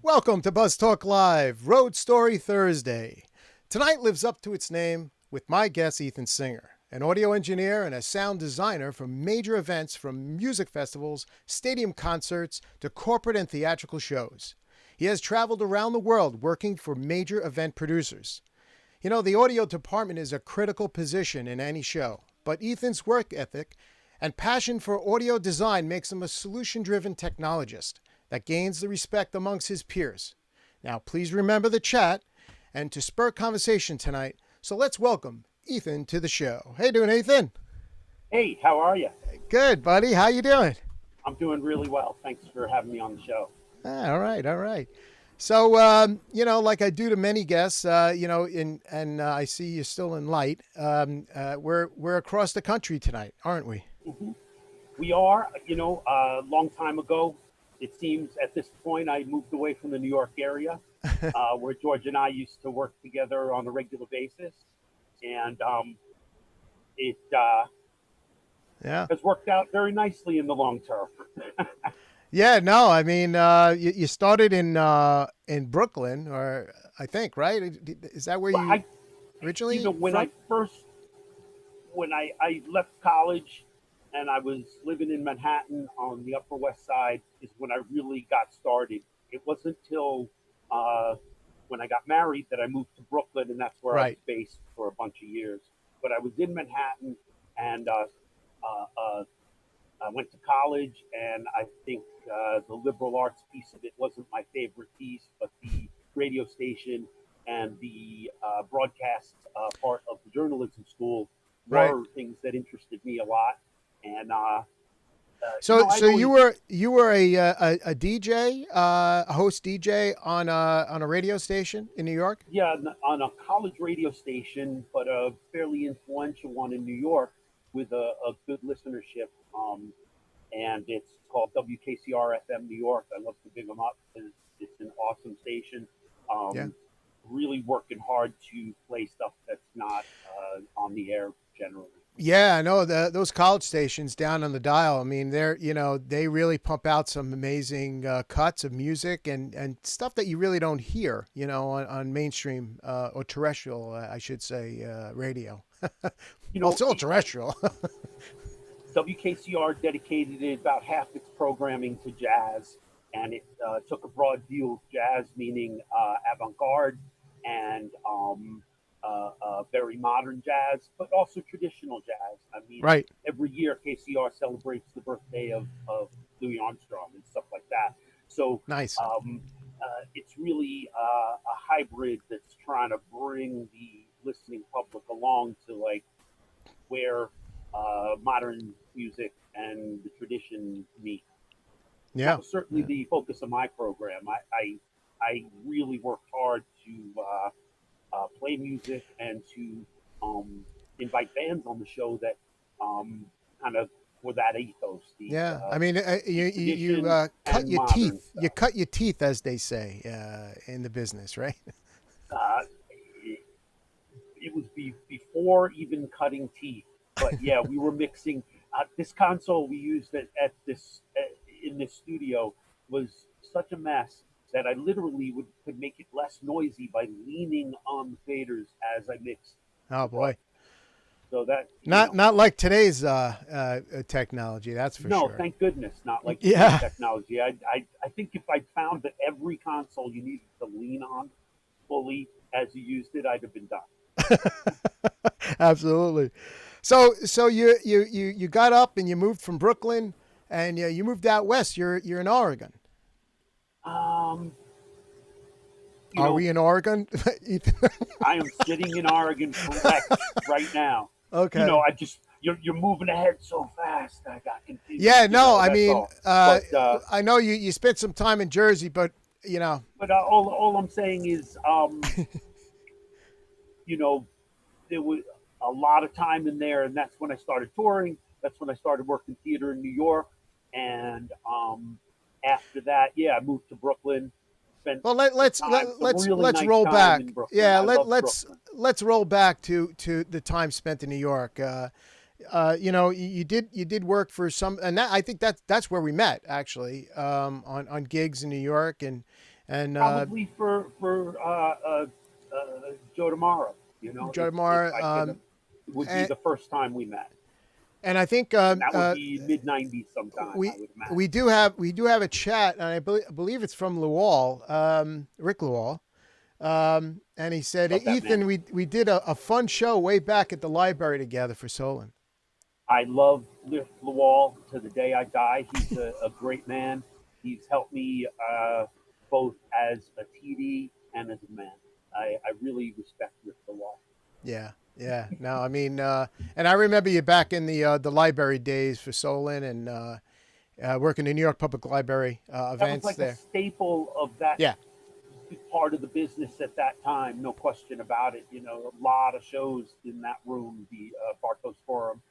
Welcome to Buzz Talk Live, Road Story Thursday. Tonight lives up to its name with my guest, Ethan Singer, an audio engineer and a sound designer for major events from music festivals, stadium concerts, to corporate and theatrical shows. He has traveled around the world working for major event producers. You know, the audio department is a critical position in any show, but Ethan's work ethic and passion for audio design makes him a solution-driven technologist that gains the respect amongst his peers. Now, please remember the chat and to spur conversation tonight. So let's welcome Ethan to the show. Hey, doing, Ethan? Hey, how are you? Good, buddy. How you doing? I'm doing really well. Thanks for having me on the show. All right. So, like I do to many guests, I see you're still in light. We're across the country tonight, aren't we? Mm-hmm. We are. A long time ago, it seems at this point, I moved away from the New York area, where George and I used to work together on a regular basis. And it has worked out very nicely in the long term. Yeah, no, I mean, you started in Brooklyn, or I think, right? Is that where you originally? When I left college and I was living in Manhattan on the Upper West Side is when I really got started. It wasn't till when I got married that I moved to Brooklyn, and that's where I was Right. based for a bunch of years. But I was in Manhattan, and I went to college, and I think the liberal arts piece of it wasn't my favorite piece, but the radio station and the broadcast part of the journalism school Right. were things that interested me a lot. And So, I'd so you always, were you were a DJ, a host DJ on a radio station in New York. yeah, on a college radio station, but a fairly influential one in New York with a good listenership. And it's called WKCR FM New York. I love to big them up because it's an awesome station. Yeah. Um, really working hard to play stuff that's not on the air generally. Yeah, I know those college stations down on the dial. I mean, they really pump out some amazing cuts of music and stuff that you really don't hear, on mainstream or terrestrial, I should say, radio. You Well, know, it's all terrestrial. WKCR dedicated about half its programming to jazz, and it took a broad view of jazz, meaning avant-garde and very modern jazz, but also traditional jazz. I mean, Right. every year KCR celebrates the birthday of Louis Armstrong and stuff like that. So Nice. it's really a hybrid that's trying to bring the listening public along to like where modern music and the tradition meet. That Yeah. was certainly Yeah. the focus of my program. I really worked hard to play music and to um, invite bands on the show that kind of for that ethos, Yeah. I mean, the you tradition cut and your modern teeth. You stuff. cut your teeth, as they say, in the business, right? Uh, it, it was before even cutting teeth, but yeah, we were mixing. This console we used at this in this studio was such a mess that I literally could make it less noisy by leaning on the faders as I mixed Oh the broad. boy. So that Not like today's technology, that's for no, sure. thank goodness, not like today's Yeah. technology. I think if I'd found that every console you needed to lean on fully as you used it, I'd have been done. Absolutely. So you got up and you moved from Brooklyn and you moved out west. You're in Oregon. Um, you Are know, we in Oregon? Ethan? I am sitting in Oregon correct right now. Okay. I just you're moving ahead so fast. I got confused. Yeah, no, I That's mean, all. But I know you spent some time in Jersey, but you know, all I'm saying is, you know, there was a lot of time in there, and that's when I started touring. That's when I started working theater in New York, and after that, yeah, I moved to Brooklyn. Spent well some time, some really let's nice roll time back. in Brooklyn. Yeah, I love Brooklyn. let's roll back to the time spent in New York. You did work for some, and I think that's where we met actually, on gigs in New York and Probably for Joe Tomorrow. If Jodimar, I could, it would be and, the first time we met, and I think and that would be mid '90s sometime. we I would imagine. we do have a chat, and I believe it's from Lowell, Rick Lowell, and he said, Love that man. Ethan, we did a fun show way back at the library together for Solon. I love Lift Lawal to the day I die. He's a great man. He's helped me both as a TD and as a man. I really respect Lift Lawal. Yeah, yeah. No, I mean, and I remember you back in the library days for Solon and working in New York Public Library That was events like a there. staple of that Yeah, part of the business at that time, no question about it. A lot of shows in that room, the Bartos Forum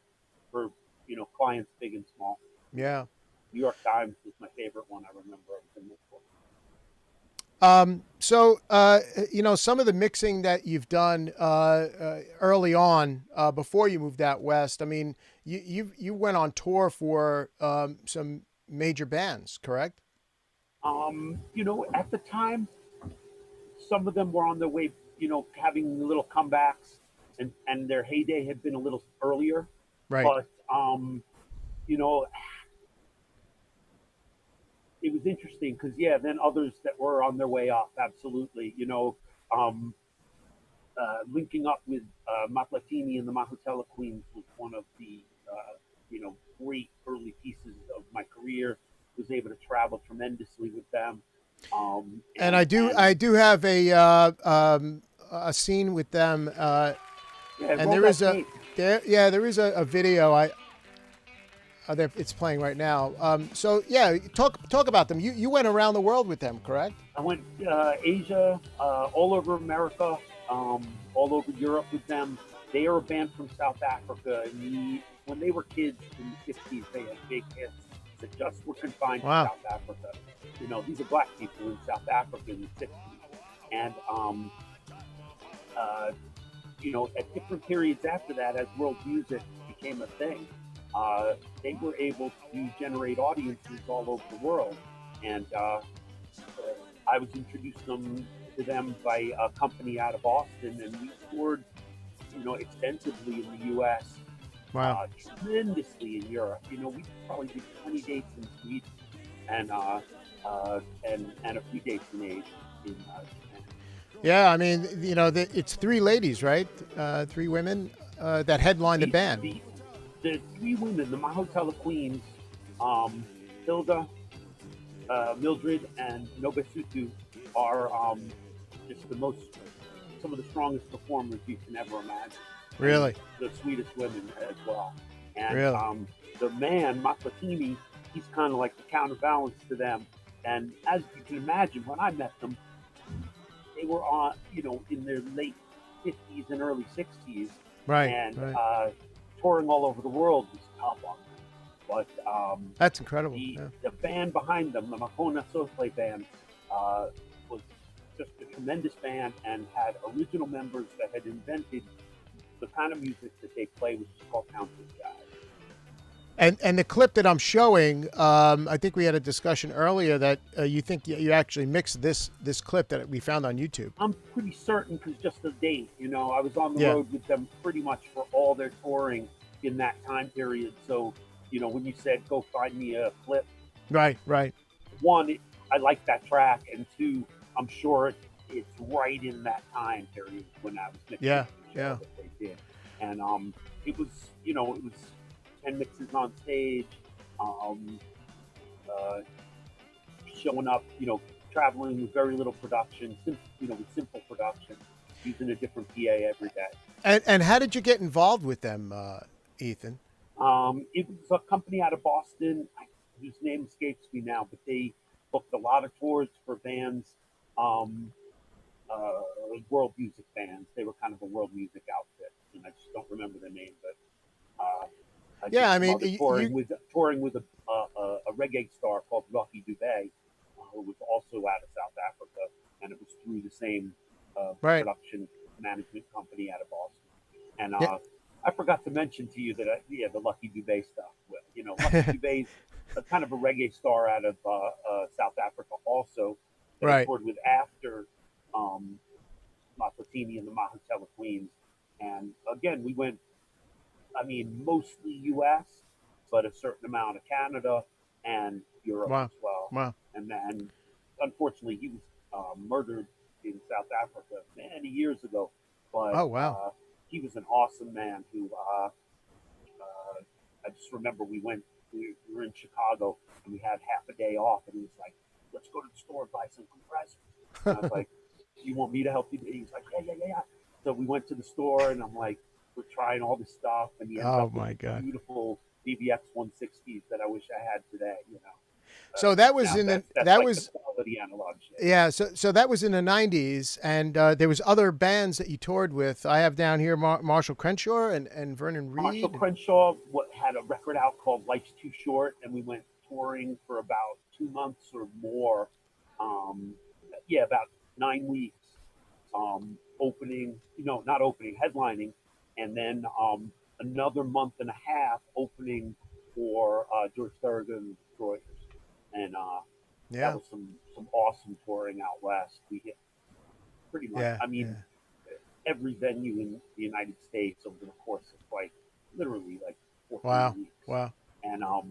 for clients big and small. yeah. New York Times was my favorite one. I remember I was in this one. So, some of the mixing that you've done early on before you moved out west. I mean, you went on tour for some major bands, correct? At the time, some of them were on their way, having little comebacks, and their heyday had been a little earlier. Right. But you know, it was interesting because yeah, then others that were on their way up, absolutely. linking up with Matt Latini and the Mahotella Queens was one of the great early pieces of my career. Was able to travel tremendously with them. And I do have a scene with them, Yeah, and roll there is that tape. there is a video it's playing right now. So yeah, talk about them. You went around the world with them, correct? I went Asia, all over America, all over Europe with them. They are a band from South Africa, and when they were kids in the 50s, they had big hits that just were confined to Wow. South Africa. These are black people in South Africa in the 60s. And, uh, at different periods after that, as world music became a thing, they were able to generate audiences all over the world. And I was introduced to them by a company out of Austin, and we toured, extensively in the U.S., Wow. tremendously in Europe. We probably did 20 dates in Sweden, and and a few dates in Asia. Japan. Yeah, I mean, it's three ladies, right? Three women that headline the The, band. the three women, the Mahotella Queens, Hilda, Mildred, and Nobesutu, are just some of the strongest performers you can ever imagine. Really? And the sweetest women as well. And Really? the man, Matlatini, he's kind of like the counterbalance to them. And as you can imagine, when I met them, they were in their late 50s and early 60s, Right. and Right. Touring all over the world was tough on them. But That's incredible. the Yeah. the band behind them, the Makona Sofle band, was just a tremendous band and had original members that had invented the kind of music that they play, which is called counter jazz. And the clip that I'm showing, I think we had a discussion earlier that you think you actually mixed this clip that we found on YouTube. I'm pretty certain because just the date, I was on the Yeah. road with them pretty much for all their touring in that time period. So, when you said go find me a clip, Right. Right. one, I like that track, and two, I'm sure it's right in that time period when I was mixing Yeah. the show Yeah. that they did. And it was, it was 10 mixes on stage, um, uh, showing up, traveling with very little production, with simple production, using a different PA every day. And how did you get involved with them, Ethan? It was a company out of Boston, whose name escapes me now, but they booked a lot of tours for bands, um, uh, world music bands. They were kind of a world music outfit, and I just don't remember the name, but I did Yeah, I some mean, other touring with a reggae star called Lucky Dubé, who was also out of South Africa, and it was through the same right. production management company out of Boston. And Yeah. I forgot to mention to you that the Lucky Dubé stuff. Lucky Dubé's a kind of a reggae star out of South Africa, also that I Right. toured with after um, Matlatini and the Mahotella Queens. And again, we went, mostly U.S., but a certain amount of Canada and Europe Wow. as well. Wow. And then, unfortunately, he was murdered in South Africa many years ago. But Oh wow. he was an awesome man who I just remember we were in Chicago and we had half a day off, and he was like, "Let's go to the store and buy some compressors." And I was like, "You want me to help you?" He's like, "Yeah." So we went to the store, and I'm like, we're trying all this stuff, and he ended Oh up my with God. beautiful BBX 160s that I wish I had today. So that was Now in the that's that like was the quality analog shit. yeah. So that was in the '90s, and there was other bands that you toured with. I have down here Marshall Crenshaw and Vernon Marshall Reed. Crenshaw had a record out called Life's Too Short, and we went touring for about 2 months or more. Um, about 9 weeks. Opening, not opening, headlining, and then another month and a half opening for George Thorogood and the Destroyers. And that Yeah. was some awesome touring out west. We hit pretty much, Yeah. Yeah. every venue in the United States over the course of literally 14 Wow. weeks. Wow. And uh,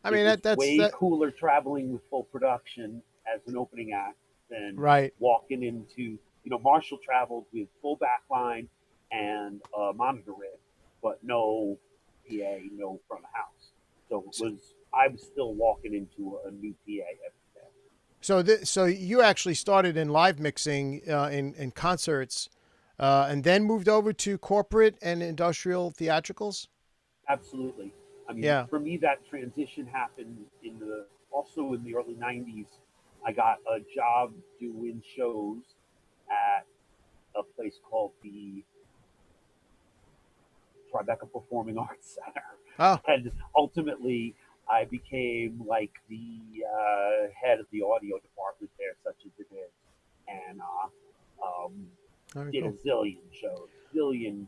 I it mean was that's way that. cooler traveling with full production as an opening act than Right. walking into, Marshall traveled with full back line and monitor rig, but no PA, no front of house. So I was still walking into a new PA every day. So you actually started in live mixing in concerts, and then moved over to corporate and industrial theatricals. Absolutely. I mean, Yeah. for me, that transition happened also in the early '90s. I got a job doing shows at a place called the Tribeca Performing Arts Center, Oh, and ultimately I became like the head of the audio department there, such as it is, and very did a cool. zillion shows, zillion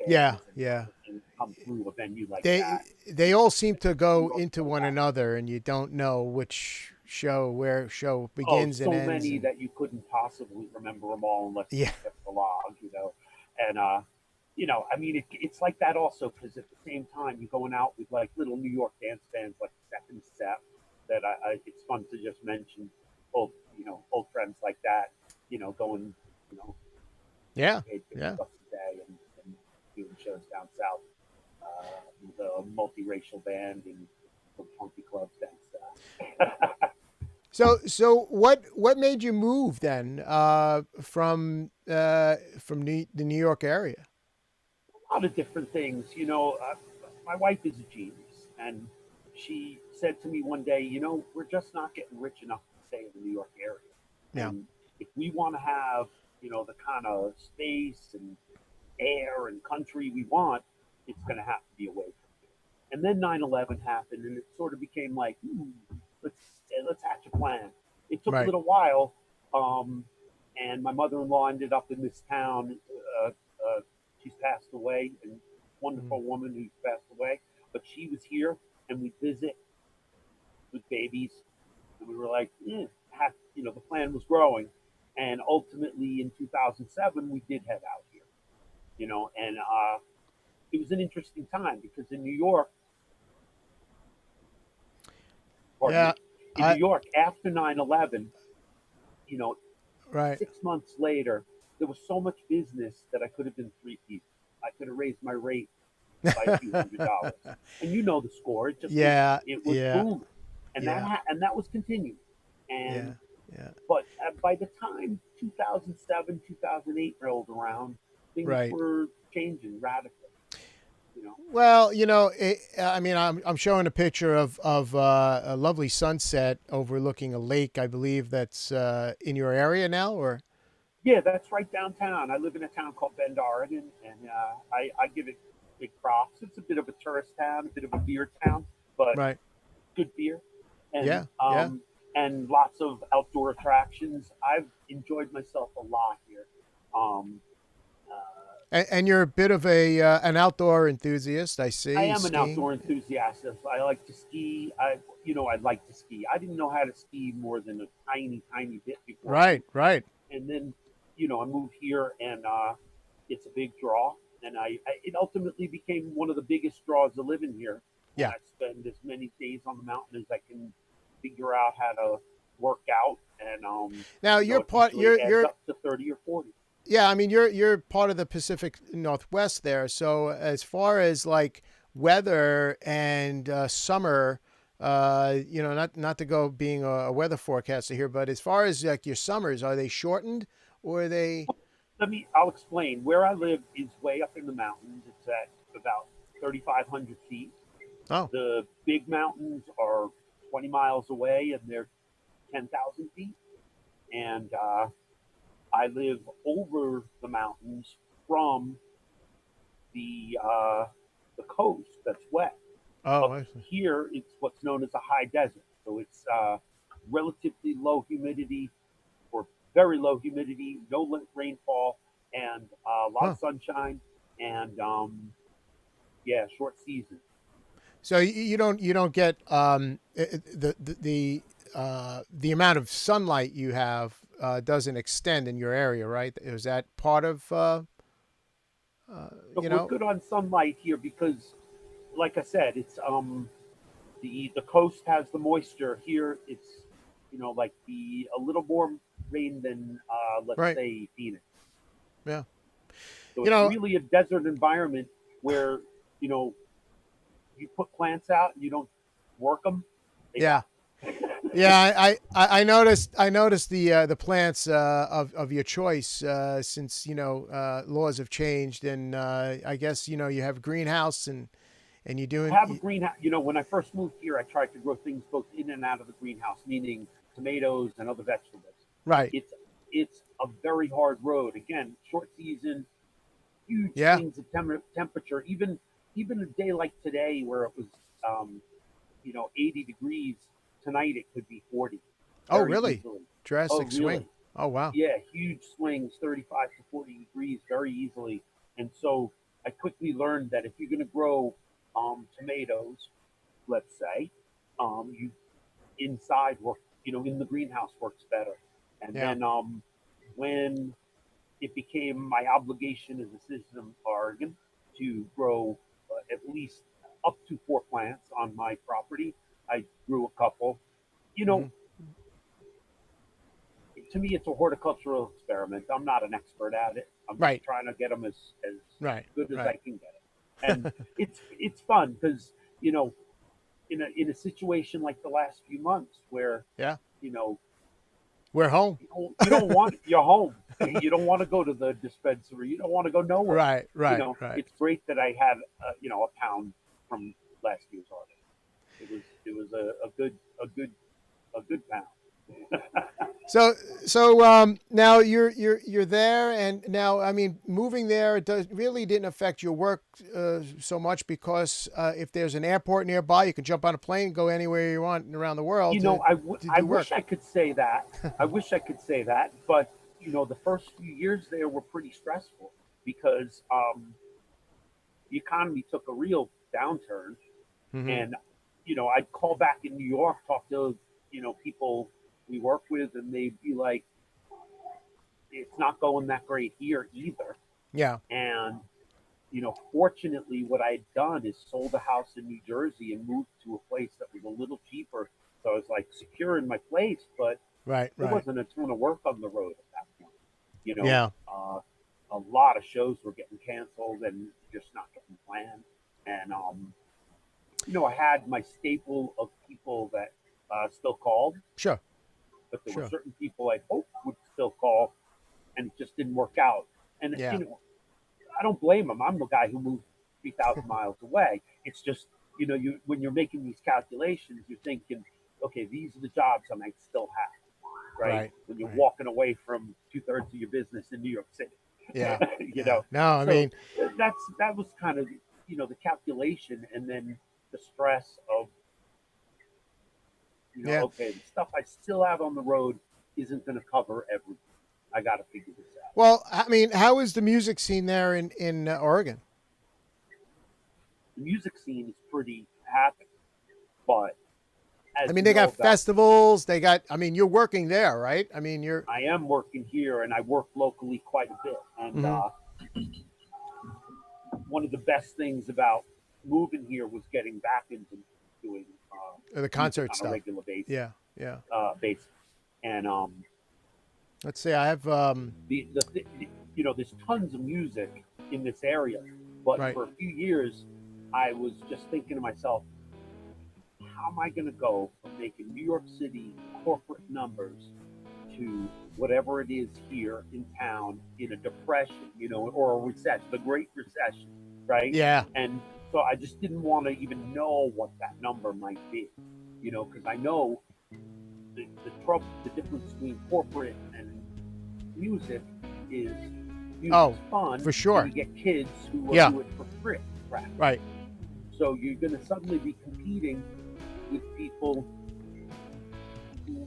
Yeah, bands, yeah. and come through a venue like They that. they all seem to New go York into so one fast. another, and you don't know which show where show Oh, begins and so ends. many And that you couldn't possibly remember them all unless you yeah, kept the log. And I mean, it's like that also because at the same time you're going out with like little New York dance bands like Second Step that it's fun to just mention old old friends like that, going you know yeah, paid 50 yeah. bucks a day and doing shows down south with a multiracial band and some funky clubs down south. So what made you move then from the New York area? A lot of different things. My wife is a genius, and she said to me one day, we're just not getting rich enough to stay in the New York area, Yeah, and if we want to have, the kind of space and air and country we want, it's going to have to be away from here. And then 9/11 happened, and it sort of became like, let's let's hatch a plan. It took a right. little while, um, and my mother-in-law ended up in this town. She's passed away, and Mm. wonderful woman who's passed away. But she was here, and we visit with babies, and we were like, the plan was growing, and ultimately in 2007 we did head out here. And it was an interesting time because in New York, pardon Yeah, me, in New I York after 9/11, you know, right. 6 months later, there was so much business that I could have been three people. I could have raised my rate by a few $100s, and you know the score. Yeah, It was yeah, booming, and yeah, that was continuing. yeah, And yeah. but by the time 2007, 2008 rolled around, things Right. were changing radically. You know, Well, I mean, I'm showing a picture of a lovely sunset overlooking a lake. I believe that's in your area now, or Yeah, that's right downtown. I live in a town called Bend, Oregon, and I give it big props. It's a bit of a tourist town, a bit of a beer town, but right? good beer, and Yeah, yeah. lots of outdoor attractions. I've enjoyed myself a lot here. Um, uh, And you're a bit of a an outdoor enthusiast, I I see, am an skiing. outdoor enthusiast. I like to ski. I'd like to ski. I didn't know how to ski more than a tiny, tiny bit before I Right, moved here, right. and then, I moved here, and it's a big draw. And it ultimately became one of the biggest draws of living here. And Yeah. I spend as many days on the mountain as I can figure out how to work out, and Now you're it part. usually adds You're up to 30 or 40. Yeah, I mean you're part of the Pacific Northwest there. So as far as like weather and summer, not to go being a weather forecaster here, but as far as like your summers, are they shortened or are they? I'll explain. Where I live is way up in the mountains. It's at about 3,500 feet. Oh, The big mountains are 20 miles away, and they're 10,000 feet. And I live over the mountains from the coast that's wet. oh, Up I see. here, it's what's known as a high desert. So it's relatively low humidity or very low humidity, no rainfall, and a lot of Huh. sunshine, and yeah, short season. So you don't get the amount of sunlight you have doesn't extend in your area, right? Is that part of uh, So you we're know? good on sunlight here because, like I said, it's the coast has the moisture. Here, it's like the a little more rain than let's Right. say Phoenix. Yeah. So You it's know, really a desert environment where you know you put plants out and you don't work them, they die. yeah. Yeah, I noticed the plants of your choice since laws have changed, and I guess you have a greenhouse and you're I doing have a greenhouse. You know, when I first moved here, I tried to grow things both in and out of the greenhouse, meaning tomatoes and other vegetables. right. It's it's a very hard road. Again, short season, huge Yeah. swings of temperature. Even a day like today, where it was 80 degrees, tonight it could be 40 Oh, very really? easily. Oh, Drastic swing. really? Oh, wow. Yeah, huge swings, 35 to 40 degrees very easily. And so I quickly learned that if you're going to grow tomatoes, let's say, you inside work, in the greenhouse works better. And Yeah. then when it became my obligation as a citizen of Oregon to grow at least up to 4 plants on my property, I grew a couple. You know, Hmm. to me, it's a horticultural experiment. I'm not an expert at it. I'm just Right. trying to get them as Right. good as I Right. can get it, and it's fun because in a situation like the last few months where Yeah. you know We're home. you don't want you're home. You don't want to go to the dispensary. You don't want to go nowhere. Right. Right. Right. It's great that I had a pound from last year's harvest. It was a good pound. So now you're there, and now I mean moving there it really didn't affect your work so much because if there's an airport nearby, you can jump on a plane, go anywhere you want around the world to I do work. wish I could say that. I wish I could say that, but the first few years there were pretty stressful because the economy took a real downturn, Hmm. and I'd call back in New York, talk to people we work with, and they'd be like, "It's not going that great here either." Yeah. And fortunately, what I'd done is sold a house in New Jersey and moved to a place that was a little cheaper. So I was like secure in my place, but Right. there Right. wasn't a ton of work on the road at that point. You know, Yeah. uh, a lot of shows were getting canceled and just not getting planned. And I had my staple of people that still called, Sure. but there were Sure. certain people I hoped would still call, and it just didn't work out. And Yeah. I don't blame them. I'm the guy who moved 3,000 miles away. It's just you when you're making these calculations, you're thinking, okay, these are the jobs I might still have, right? Right. When you're Right. walking away from 2/3 of your business in New York City, Yeah. you Yeah. know. No, I So mean, that was kind of the calculation, and then the stress of yeah. okay, the stuff I still have on the road isn't going to cover everything. I got to figure this out. Well, I mean, how is the music scene there in Oregon? The music scene is pretty happy, but I as mean, you they know got about, festivals. They got. I mean, you're working there, right? I mean, you're. I am working here and I work locally quite a bit. And Hmm. one of the best things about moving here was getting back into doing The music concert on a stuff. regular basis. Yeah. Yeah. Basis. And Let's see. I have. there's tons of music in this area, but Right. for a few years, I was just thinking to myself, how am I going to go from making New York City corporate numbers to whatever it is here in town in a depression, or a recession, the Great Recession, right? Yeah. And so I just didn't want to even know what that number might be, because I know the trouble, the difference between corporate and music is Oh, music's fun. for sure. And you get kids who will Yeah. do it for free, right? Right. So you're going to suddenly be competing with people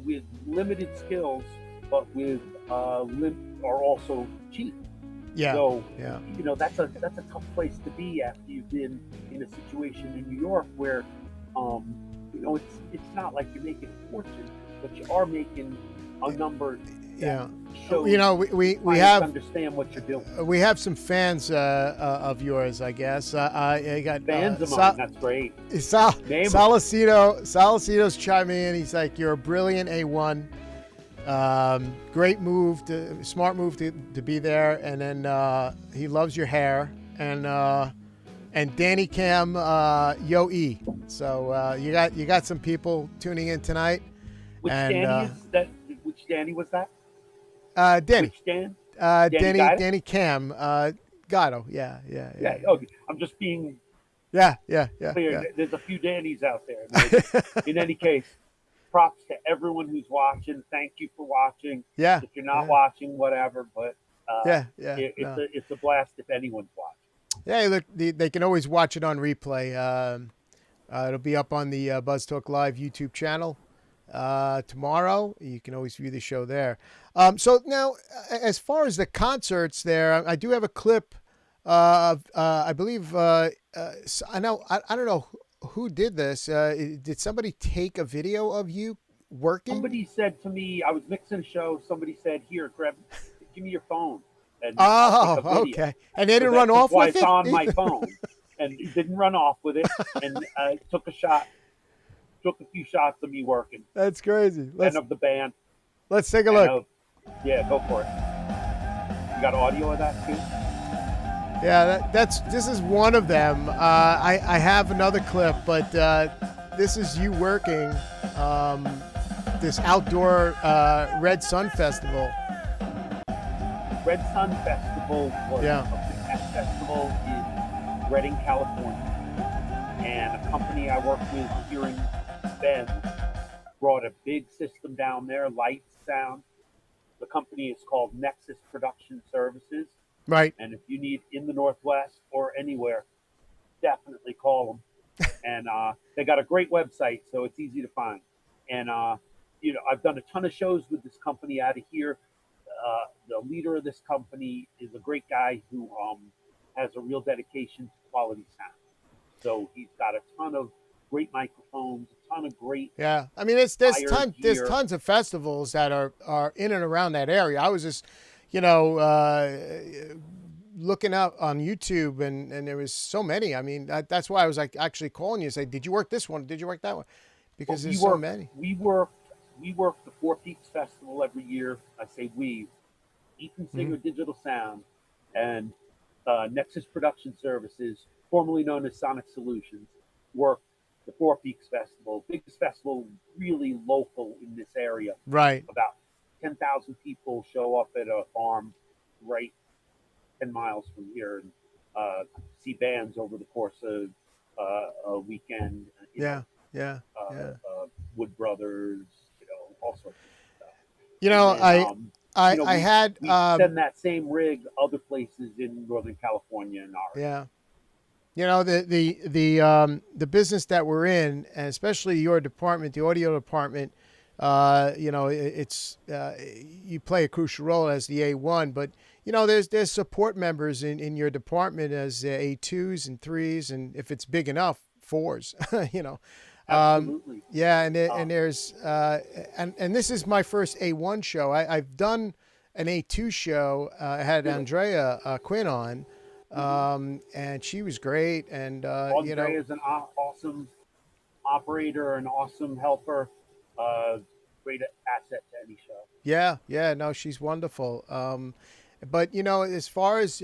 with limited skills, but with are also cheap. Yeah. So Yeah. that's a tough place to be after you've been in a situation in New York where it's not like you're making a fortune, but you are making a number that Yeah. shows We clients have understand what you're doing. we have some fans of yours, I guess. I got Fans of mine, that's great. Name 'em. Salasito's chiming in. He's like, "You're a brilliant A1." Great move, smart move to be there. And then he loves your hair. And Danny Cam, Yo E. So you got some people tuning in tonight. Which And Danny is that? Which Danny was that? Danny, Which Dan? Danny got it? Danny Cam, Gatto. Yeah, yeah, yeah, Yeah. Okay. I'm just being yeah, yeah, yeah, clear. yeah. There's a few Dannys out there. But in any case, props to everyone who's watching. Thank you for watching. Yeah, If you're not yeah, watching, whatever. But yeah, yeah. No. it's a blast if anyone's watching. Yeah, look, they can always watch it on replay. It'll be up on the Buzz Talk Live YouTube channel tomorrow. You can always view the show there. So now, as far as the concerts there, I do have a clip of, I believe, I know, I don't know who did this. Did somebody take a video of you working? Somebody said to me, I was mixing a show. Somebody said, "Here, give me your phone." And I'll take a video. Okay. And they didn't run off why with it's it? on my phone, and he didn't run off with it. And took a few shots of me working That's crazy. and of the band. Let's take a And look. yeah, go for it. You got audio of that too? Yeah, this is one of them. I have another clip, but this is you working this outdoor Red Sun Festival. Red Sun Festival was Yeah. a big festival in Redding, California, and a company I work with here in Bend brought a big system down there, lights, sound. The company is called Nexus Production Services, Right. and if you need in the Northwest or anywhere, definitely call them. And they got a great website, so it's easy to find. And I've done a ton of shows with this company out of here. The leader of this company is a great guy who has a real dedication to quality sound. So he's got a ton of great microphones, a ton of great Yeah. I mean, there's Fire there's gear. tons of festivals that are in and around that area. I was just, looking up on YouTube, and there was so many. I mean, that's why I was like actually calling you, say, did you work this one? Did you work that one? Because there's so many. We work the Four Peaks Festival every year. I say we, Ethan Singer Digital Sound, and Nexus Production Services, formerly known as Sonic Solutions, work the Four Peaks Festival, biggest festival really local in this area. Right. About 10,000 people show up at a farm right 10 miles from here and see bands over the course of a weekend. Yeah. Wood Brothers, all sorts of stuff. I had we send that same rig other places in Northern California and Oregon. Yeah. The business that we're in, and especially your department, the audio department, it's you play a crucial role as the A1, but there's support members in your department as A2s and 3s, and if it's big enough, 4s. Absolutely. Yeah, and there's and this is my first A1 show. I've done an A2 show. I had Andrea Quinn on. And she was great. And, Andre is an awesome operator, an awesome helper, great asset to any show. Yeah. No, she's wonderful. But as far as,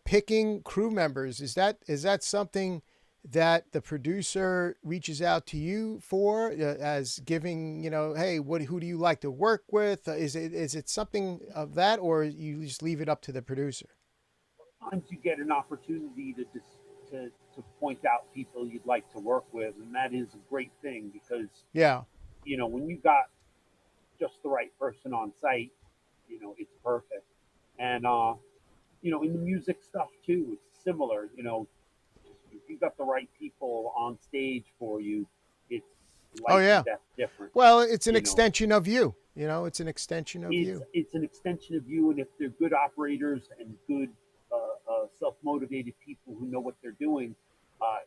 picking crew members, is that something that the producer reaches out to you for as giving, hey, who do you like to work with? Is it something of that, or you just leave it up to the producer? Sometimes you get an opportunity to point out people you'd like to work with, and that is a great thing because when you got just the right person on site, it's perfect. And in the music stuff too, it's similar. If you got the right people on stage for you, it's life and death different. Well, it's an extension of you. It's an extension of you. It's an extension of you, and if they're good operators and good self-motivated people who know what they're doing,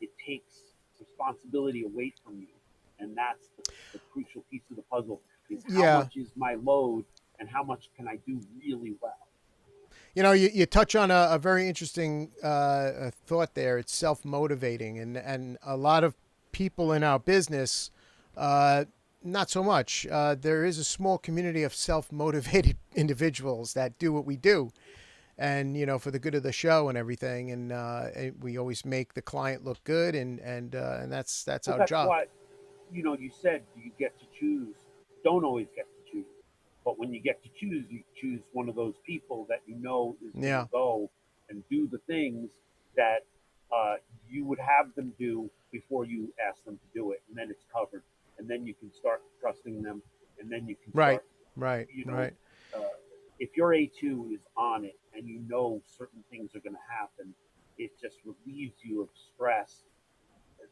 it takes responsibility away from you, and that's the crucial piece of the puzzle. Is how much is my load, and how much can I do really well? You touch on a very interesting thought there. It's self-motivating, and a lot of people in our business, not so much. There is a small community of self-motivated individuals that do what we do, and for the good of the show and everything. And we always make the client look good, and that's Well, our that's job. what you said you get to choose. Don't always get to choose, but when you get to choose, you choose one of those people that you know is going Yeah. to go and do the things that uh, you would have them do before you ask them to do it, and then it's covered, and then you can start trusting them, and then you can Right. start, Right. you know, Right. uh, if your A2 is on it and you know certain things are going to happen, it just relieves you of stress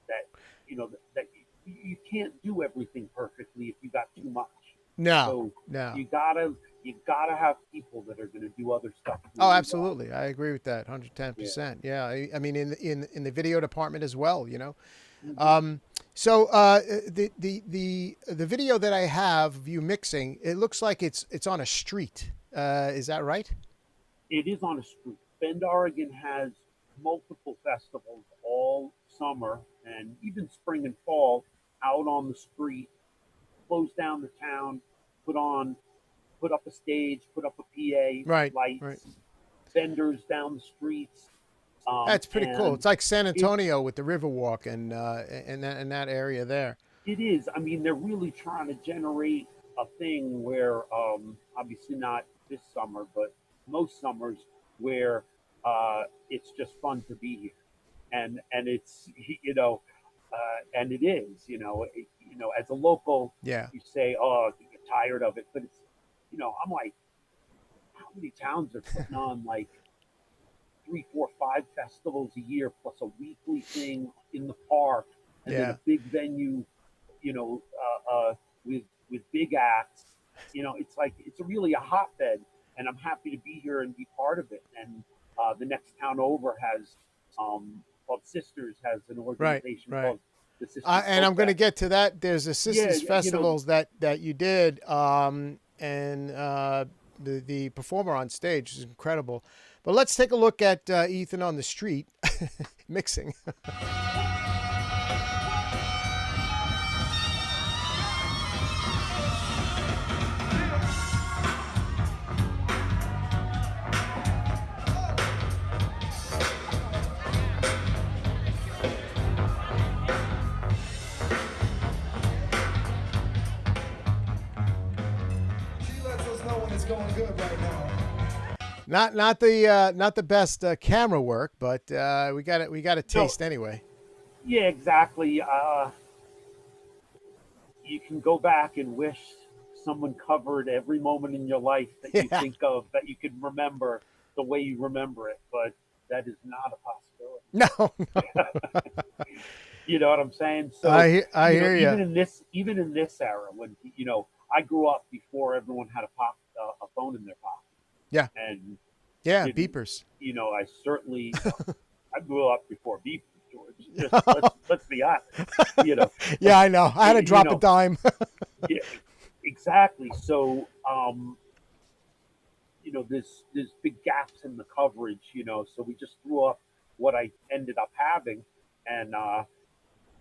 that that you can't do everything perfectly if you got too much. No. So No. you gotta have people that are going to do other stuff Oh, really well. absolutely. I agree with that. Yeah. 110%. Yeah. I mean, in the video department as well. Hmm. Um, so the video that I have of you mixing, it looks like it's on a street. Is that right? It is on a street. Bend, Oregon has multiple festivals all summer and even spring and fall out on the street. Close down the town, put on, put up a stage, put up a PA, Right. Right. lights, vendors down the streets, That's pretty cool. and It's like San it's Antonio with the Riverwalk and that area there. it is. I mean, they're really trying to generate a thing where, obviously not this summer, but most summers where it's just fun to be here, and it's and it is. As a local, Yeah. you say, oh, you get tired of it, but I'm like, how many towns are putting on like three, four, five festivals a year plus a weekly thing in the park, and then a Yeah. big venue, you know, with big acts. It's like it's really a hotbed, and I'm happy to be here and be part of it. And the next town over has called Sisters has an Right. organization Right. called the Sisters And Folk I'm going to Fest. get to that. There's the Yeah, Sisters festivals that you did, and the performer on stage is incredible. But let's take a look at Ethan on the street mixing. She lets us know when it's going good right now. Not the best camera work, but we got a no, taste anyway. yeah, exactly. You can go back and wish someone covered every moment in your life that you Yeah. think of that you can remember the way you remember it, but that is not a possibility. No. You know what I'm saying? I So, I hear you. even in this era, when I grew up before everyone had a phone in their pocket, Yeah. and Yeah. didn't. Beepers. I certainly I grew up before beepers, George. Just let's be honest. You know, Yeah, I know. I had to you drop a know, dime. yeah, exactly. So, there's big gaps in the coverage. So we just threw up what I ended up having, and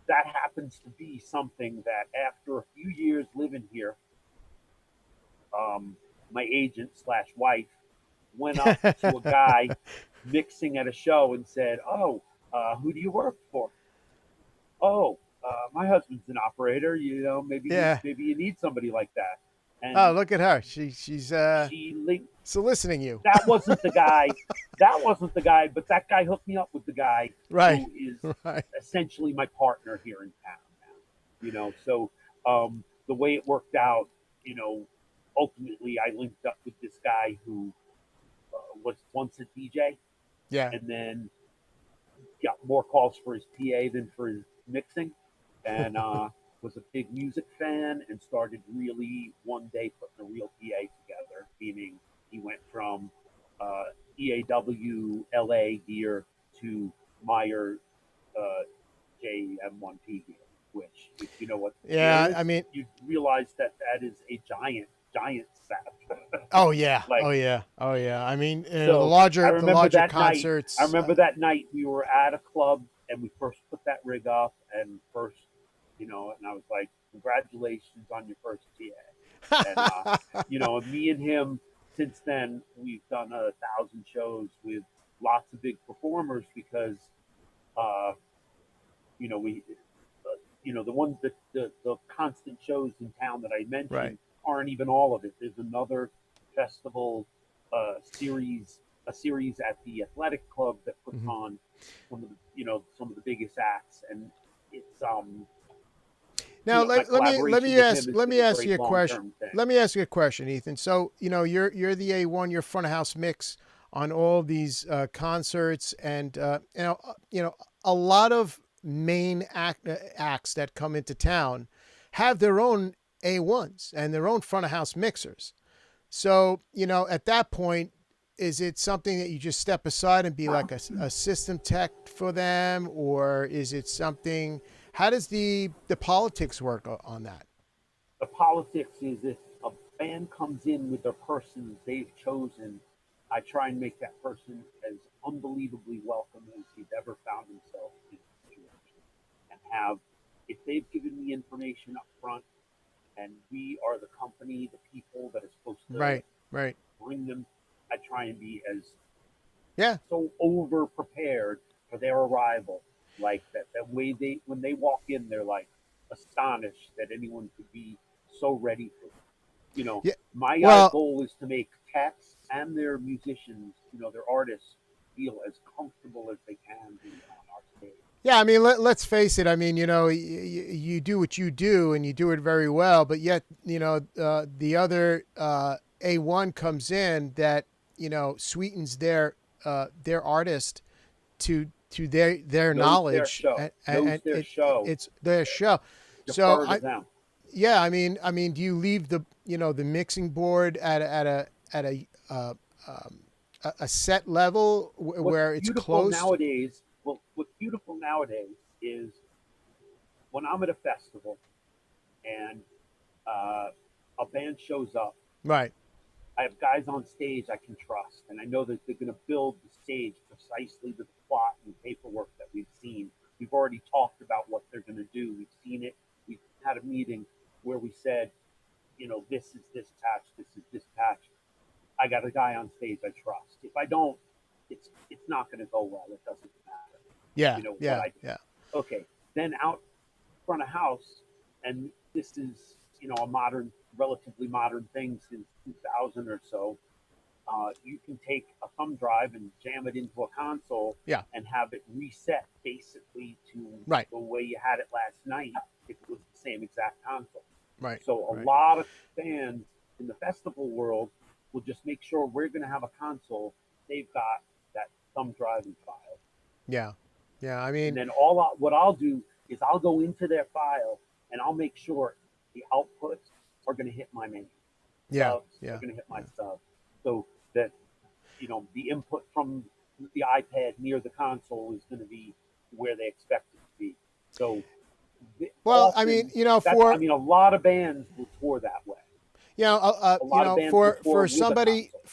that happens to be something that after a few years living here, my agent slash wife went up to a guy mixing at a show and said, "Oh, who do you work for?" "Oh, my husband's an operator. Yeah. maybe you need somebody like that." Oh, And look at her. She's she linked. soliciting you. That wasn't the guy. That wasn't the guy, but that guy hooked me up with the guy Right. who is Right. essentially my partner here in town now. So the way it worked out, you know, ultimately I linked up with this guy who was once a DJ Yeah. and then got more calls for his PA than for his mixing, and was a big music fan and started really one day putting a real PA together, meaning he went from uh, EAW LA gear to Meyer uh, JM1P gear, which, if you know what gear Yeah. is, I mean, you realize that that is a giant set. oh yeah. Like, Oh yeah. Oh yeah. I mean, the so I larger the remember larger that night. I concerts. remember that night we were at a club and we first put that rig up and first, and I was like, congratulations on your first PA. And me and him, since then we've done 1,000 shows with lots of big performers because uh, we the ones that the constant shows in town that I Right. mentioned aren't even all of it. There's another festival series, a series at the athletic club that puts Mhm. on some of the biggest acts, and it's Now my collaboration with him has let been me a ask great you a long question. term thing. Let me ask you a question, Ethan. So you're the A1, you're front of house mix on all these concerts, and a lot of acts that come into town have their own A1s and their own front of house mixers. So at that point, is it something that you just step aside and be like a system tech for them, or is it something? How does the politics work on that? The politics is if a band comes in with their person they've chosen, I try and make that person as unbelievably welcome as he's ever found himself in a situation. And have, if they've given me information up front and we are the company, the people that are supposed to Right, right. bring them, I try and be as Yeah, so over prepared for their arrival. Like that way when they walk in, they're like astonished that anyone could be so ready for them. yeah. My Well, goal is to make techs and their musicians, their artists, feel as comfortable as they can be on our stage. yeah. I mean, let's face it. I mean, you do what you do, and you do it very well. But yet, the other A1 comes in that sweetens their artist to their Knows their knowledge, show, knows and their show, it's their show. So defer to them. yeah, do you leave the mixing board at a set level What's where it's beautiful closed? nowadays, what's beautiful nowadays is when I'm at a festival and a band shows up, Right. I have guys on stage I can trust, and I know that they're going to build the stage precisely to the plot and paperwork that we've seen. We've already talked about what they're going to do. We've seen it. We've had a meeting where we said, this is this patch, this is this patch. I got a guy on stage I trust. If I don't, it's not going to go well. It doesn't matter. Yeah. What Yeah. I Yeah. okay. Then out front of house, and this is a relatively modern thing since 2000 or so. You can take a thumb drive and jam it into a console Yeah. and have it reset basically to Right. the way you had it last night if it was the same exact console. Right. So a Right. lot of fans in the festival world will just make sure we're going to have a console. They've got that thumb drive and file. Yeah. Yeah. I And mean, then what I'll do is I'll go into their file and I'll make sure the outputs are going to hit my main. yeah. Subs are Yeah. going to hit my sub. So that, the input from the iPad near the console is going to be where they expect it to be. So Well, I mean, often, a lot of bands will tour that way. A lot of bands will tour for with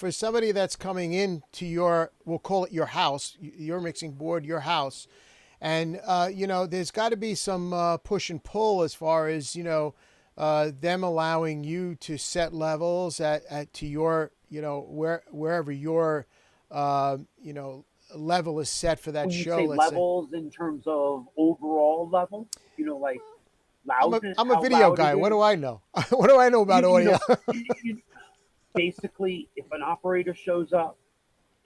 a somebody that's coming into we'll call it your house, your mixing board, your house, and there's got to be some push and pull as far as them allowing you to set levels at to your wherever your level is set for that when you show. say Let's say levels in terms of overall level, like loudness, I'm a how video loud guy. it What is. do I know? What do I know about audio? You, basically, if an operator shows up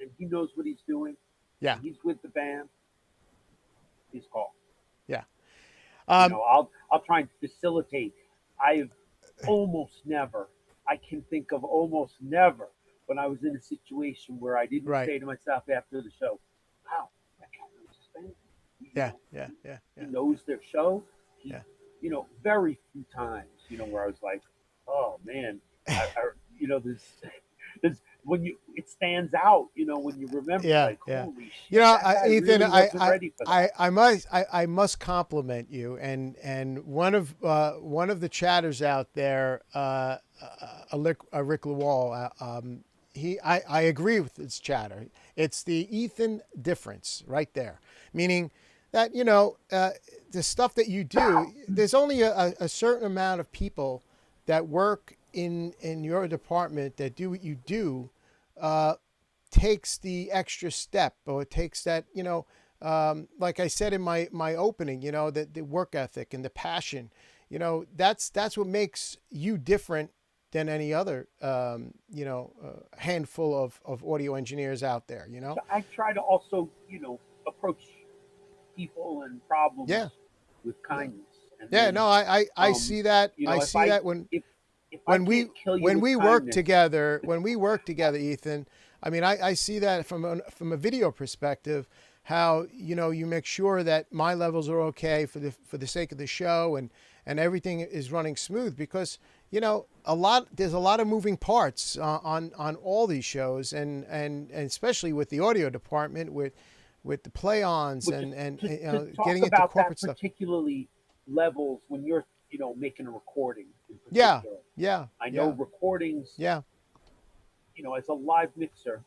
and he knows what he's doing, Yeah. and he's with the band, he's called. Yeah. I'll try and facilitate. I've almost never, I can think of almost never when I was in a situation where I didn't Right. say to myself after the show, wow, that guy knows his band. Yeah. Yeah. Yeah. He Yeah. knows their show. Yeah. Very few times, where I was like, oh man, there's when it stands out, when you remember, Yeah, like, yeah. holy shit, that guy Ethan, really wasn't ready for that. I must compliment you. And one of the chatters out there, Rick Lewall, I agree with this chatter. It's the Ethan difference right there. Meaning that, the stuff that you do, there's only a certain amount of people that work in your department that do what you do, takes the extra step, or it takes that, like I said in my opening, the work ethic and the passion, that's what makes you different than any other, handful of audio engineers out there, So I try to also, approach people and problems Yeah. with kindness. And Yeah, then, no, I see that. I if see that if I when we can't kill you when with we work kindness, together, Ethan. I mean, I see that from a video perspective, how you make sure that my levels are okay for the sake of the show, and everything is running smooth, because there's a lot of moving parts on all these shows, and especially with the audio department, with the play-ons, But and to talk getting into about corporate that stuff. particularly levels when you're, making a recording in Yeah, particular. yeah, I know yeah, recordings, yeah. as a live mixer,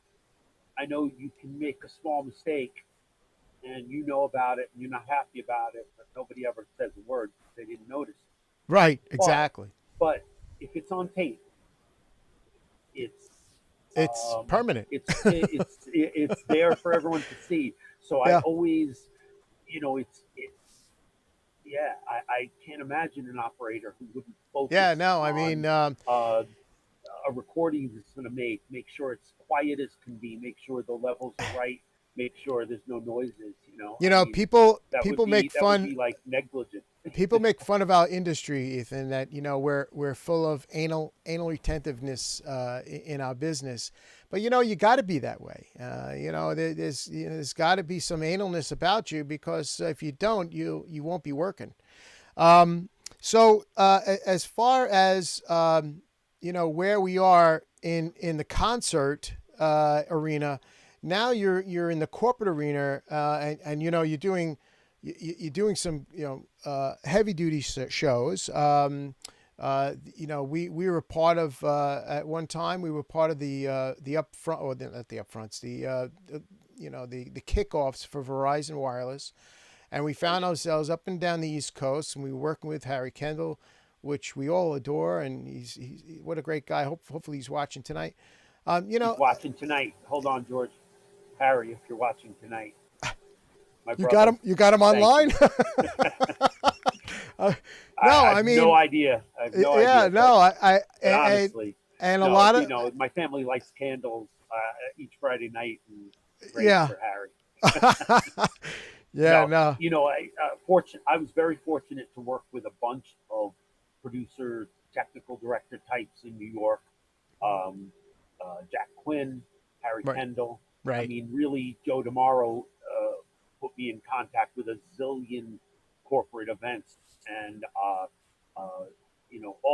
I know you can make a small mistake and you know about it and you're not happy about it, but nobody ever says a word. They didn't notice it. Right, But exactly. but if it's on tape, it's It's permanent. it's there for everyone to see. So I Yeah, always, it's yeah. I can't imagine an operator who wouldn't yeah. focus No, I mean, on uh, a recording that's going to make sure it's quiet as can be, make sure the levels are right, make sure there's no noises. I mean, people that would people be make that would fun. be like negligent. People make fun of our industry, Ethan. That we're full of anal retentiveness in our business, but you got to be that way. There's got to be some analness about you, because if you don't, you won't be working. As far as where we are in the concert arena, now you're in the corporate arena, and you're doing some heavy duty shows. We were part of, at one time we were part of the upfront, or not the upfronts, the kickoffs for Verizon Wireless. And we found ourselves up and down the East Coast, and we were working with Harry Kendall, which we all adore, and he's what a great guy. Hopefully he's watching tonight. He's watching tonight. Hold on, George. Harry, if you're watching tonight, my you got brother. him. You got him Thank online. you. No, I I have mean, no idea. I have no yeah, idea. no, But honestly, and a no. lot of My family lights candles each Friday night and prays yeah, for Harry. yeah, No, no, I was very fortunate to work with a bunch of producer, technical director types in New York. Um, Jack Quinn, Harry right, Kendall. I right, mean, really, Joe Demaro put me in contact with a zillion corporate events, and all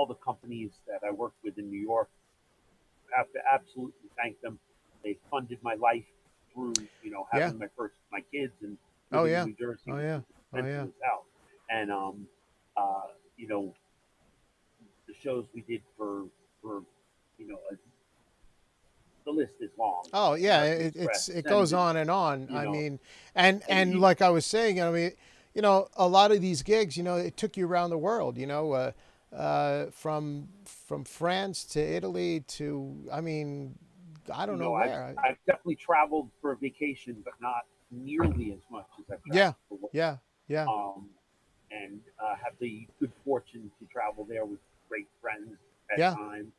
the companies that I worked with in New York. I have to absolutely thank them. They funded my life through, yeah, having my kids and oh living in yeah, New Jersey, oh which yeah, is oh yeah, expensive as hell. And you know, the shows we did for the list is long. oh yeah. American Express, It goes Ascendant, on and on. you I know, mean, and and like I was saying, I mean, a lot of these gigs, it took you around the world. From France to Italy to, I mean, I don't know where. I've definitely traveled for a vacation, but not nearly as much as I've Yeah, traveled for work. yeah, yeah, Um, and have the good fortune to travel there with great friends at yeah. times.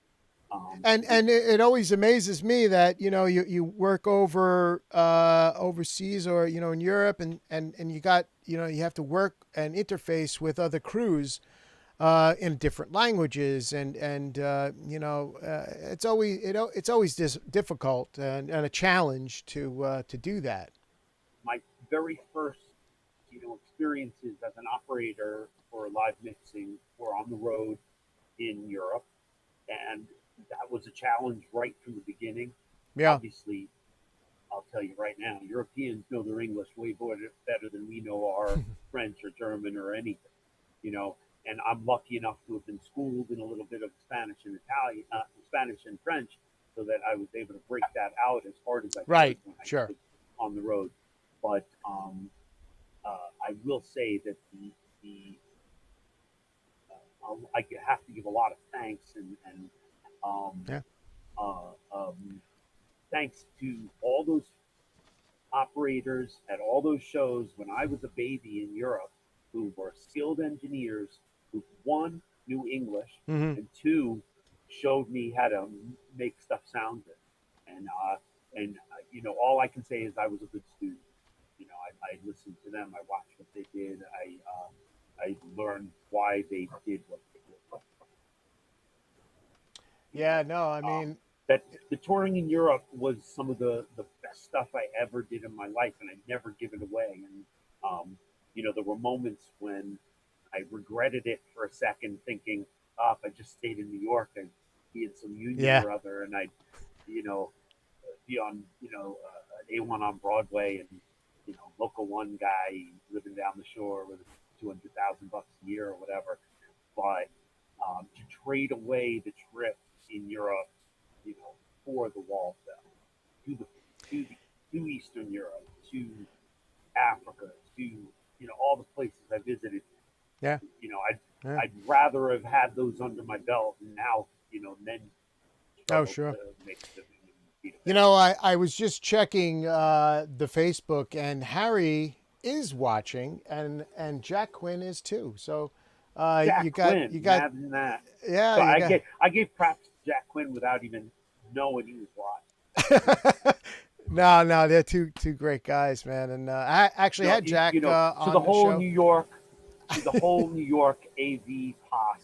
And it always amazes me that you work overseas, or in Europe, and you got you have to work and interface with other crews in different languages, and it's always difficult, and a challenge to do that. My very first, experiences as an operator for live mixing were on the road in Europe, and that was a challenge right from the beginning. Yeah, Obviously, I'll tell you right now, Europeans know their English way better than we know our French or German or anything, you know. And I'm lucky enough to have been schooled in a little bit of Spanish and Italian, Spanish and French, so that I was able to break that out as hard as I could right, when I sure. was on the road. But I will say that I have to give a lot of thanks and um, Yeah. thanks to all those operators at all those shows when I was a baby in Europe who were skilled engineers who, one, knew English, Hmm. and two, showed me how to make stuff sound good. All I can say is I was a good student. I listened to them. I watched what they did. I learned why they did what they did. You Yeah, know, no, I um, mean, that the touring in Europe was some of the best stuff I ever did in my life, and I never give it away. And there were moments when I regretted it for a second, thinking, oh, if I just stayed in New York, I'd be in some union yeah. or other, and I'd, you know, be on, an A1 on Broadway, and local one guy living down the shore with $200,000 a year or whatever. But to trade away the trip in Europe, for the wall fell to to Eastern Europe, to Africa, to all the places I visited. Yeah. I'd Yeah. I'd rather have had those under my belt and now then Oh, struggle sure. to make the beat You back. know, I was just checking the Facebook, and Harry is watching, and Jack Quinn is too. So Jack you got Quinn, you got imagine that. yeah, So you I got gave I gave props to Jack Quinn without even knowing he was watching. no, no, they're two great guys, man. And I actually had Jack To the on the whole show. New York, AV posse.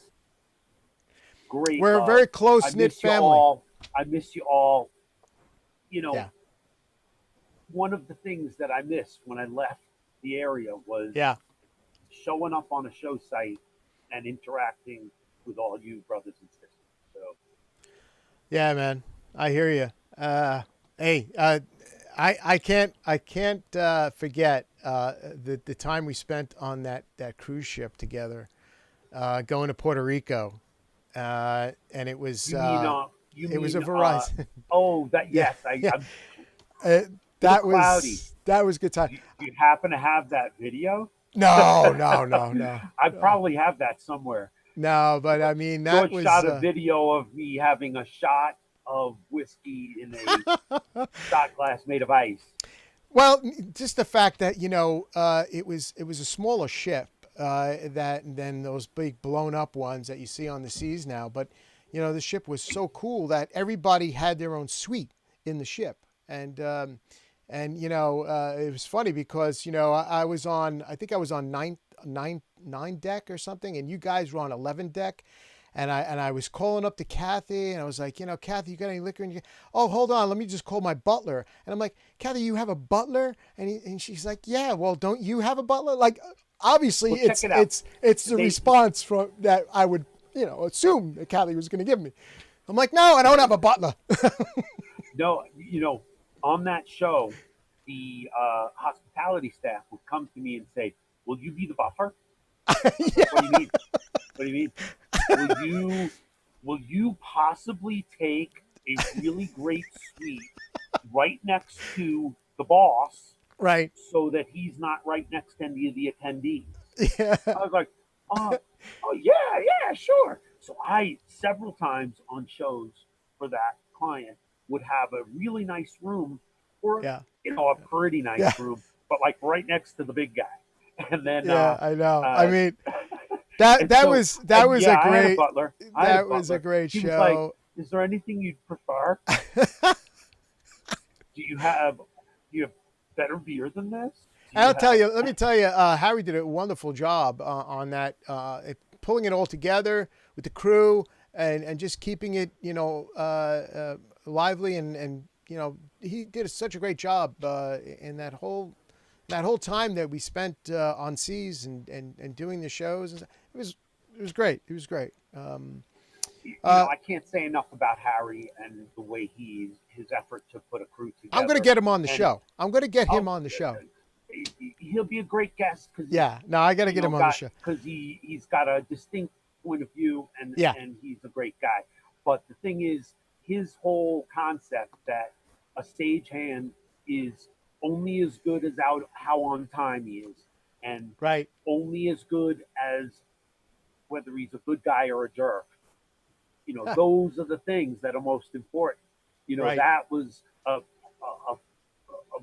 Great We're a love. very I close knit miss you family. all. I miss you all. You know, Yeah, one of the things that I missed when I left the area was yeah, showing up on a show site and interacting with all you brothers and sisters. So yeah, man. I hear you. Hey, I can't forget the time we spent on that cruise ship together, going to Puerto Rico, and it was you mean you it was a mean Verizon. oh that Yeah, yes, yeah. I'm Uh, a little cloudy. that was good time. Do you happen to have that video? No, no, no, no, I no, probably have that somewhere. no. But I mean, that George was shot a video of me having a shot of whiskey in a shot glass made of ice. well, just the fact that it was a smaller ship that than those big blown up ones that you see on the seas now. But the ship was so cool that everybody had their own suite in the ship, and it was funny because I was on, I think I was on nine deck or something, and you guys were on 11 deck. And I was calling up to Kathy, and I was like, Kathy, you got any liquor? And oh, hold on, let me just call my butler. And I'm like, Kathy, you have a butler? And she's like, yeah. Well, don't you have a butler? Like, obviously, Well, check it's it out. it's the They response from that I would assume that Kathy was going to give me. I'm like, no, I don't have a butler. no, on that show, the hospitality staff would come to me and say, "Will you be the buffer?" I was Yeah, like, "What do you mean? What do you mean? Will you possibly take a really great suite right next to the boss right. so that he's not right next to any of the attendees?" Yeah, I was like, oh yeah, yeah, sure. So I several times on shows for that client would have a really nice room, or yeah, a pretty nice yeah, room, but like right next to the big guy. And then yeah. I know. I uh, mean, that and that so was that was a yeah, I had a great butler. I had a that was a butler. great He was like, show. "Is there anything you'd prefer? Do you have better beer than this? Do you I'll tell have?" you. Let me tell you. Harry did a wonderful job on that, pulling it all together with the crew and just keeping it, lively and he did such a great job in that whole time that we spent on seas and doing the shows. It was great. It was great. Uh, I can't say enough about Harry and the way his effort to put a crew I'm going to together. get him on the And show. I'm going to get him oh, on the show. he'll be a great guest because Yeah. No, I got to get him on the show. he's got a distinct point of view and Yeah. he's a great guy. But the thing is, his whole concept that a stagehand is only as good as how on time he is and Right. only as good as whether he's a good guy or a jerk. Those are the things that are most important. Right. That was a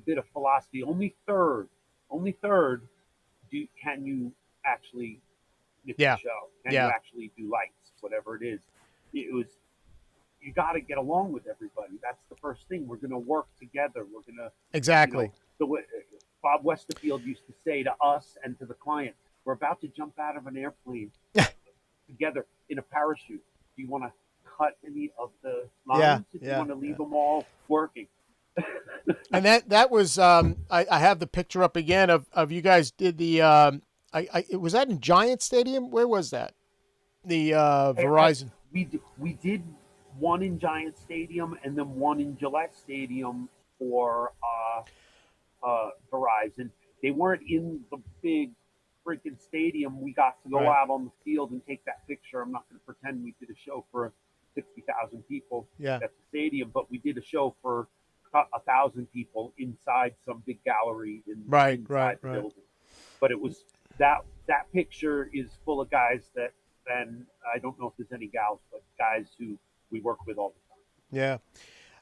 bit of philosophy. Only third can you actually mix the Yeah. show? Can you Yeah. actually do lights? Whatever it is, it was. You got to get along with everybody. That's the first thing. We're going to work together. We're going to, you know, Exactly. the way Bob Westerfield used to say to us and to the client, "We're about to jump out of an airplane together in a parachute. Do you want to cut any of the Yeah. lines? Do you Yeah. want to leave Yeah. them all working?" And that was I have the picture up again of you guys did the was that in Giant Stadium? Where was that? The Verizon. We did one in Giant Stadium and then one in Gillette Stadium for Verizon. They weren't in the big freaking stadium. We got to go Right. out on the field and take that picture. I'm not going to pretend we did a show for 60,000 people Yeah. at the stadium, but we did a show for 1,000 people inside some big gallery Right. inside Right. the Right. building. But it was that picture is full of guys that, and I don't know if there's any gals, but guys who we work with all the time. Yeah.